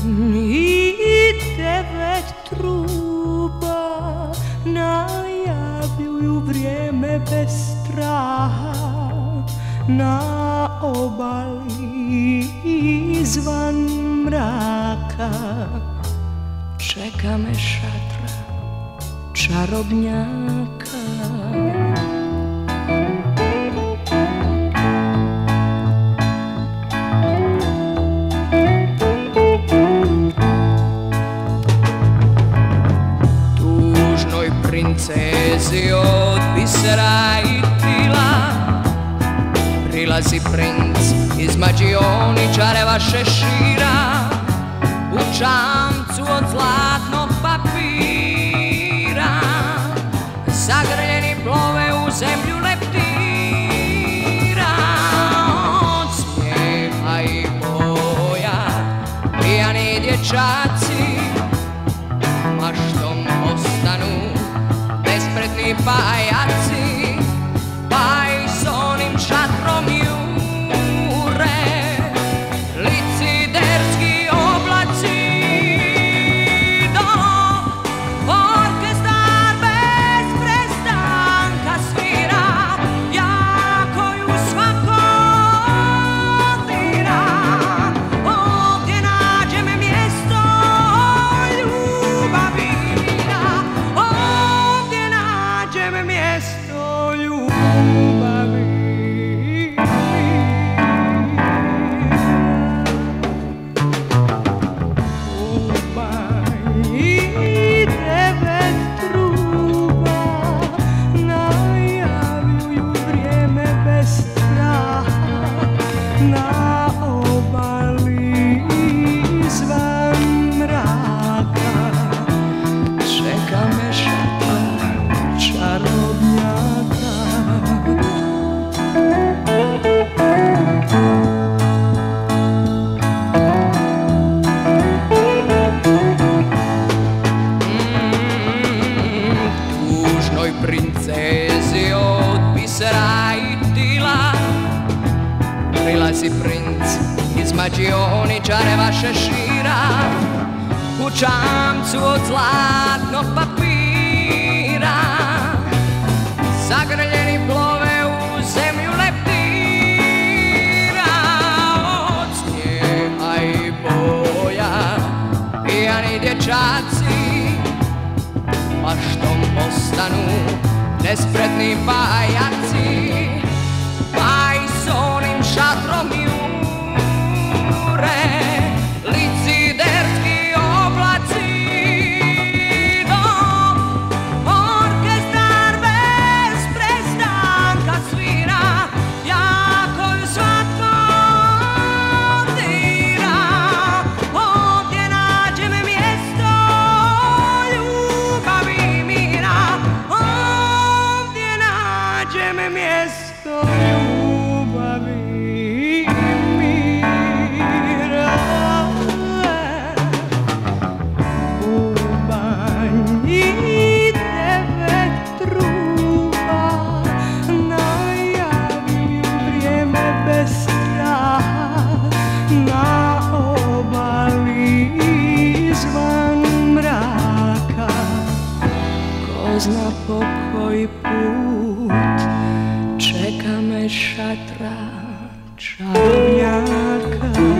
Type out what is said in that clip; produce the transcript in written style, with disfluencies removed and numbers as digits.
I 9 truba najavljuju vrijeme bez straha. Na obali izvan mraka čeka me šatra čarobnjaka. Tužnoj princezi od bisera i tila prilazi princ iz mađioničareva šešira u čamcu od zlatnog papira. Zagrljeni plove u zemlju leptira. Od smijeha i boja pijani dječaci maštom ostanu nespretni pajaci. Pa i s onim šatrom jure liciderski oblaci. Do orkestar bez prestanka svira, jako ju svako dira. Ovdje nađem mjesto ljubavi mira, ovdje nađem mjesto ljubavi. Princezi od bisera i tila prilazi princ iz mađioničareva šešira u čamcu od zlatnog papira. Zagrljeni plove u zemlju leptira. Od smijeha i boja pijani dječaci maštom postanu nespretni pajaci. Pa i s onim šatrom jure liciderski oblaci. Do orkestar bez prestanka svira, jako ju svatko dira. Ovdje nađem mjesto ljubavi mira, ovdje nađem mjesto ljubavi mira. U banji 9 truba najavljuju vrijeme bez straha. Na obali izvan mraka ko zna po koji put čeka me šatra čarobnjaka.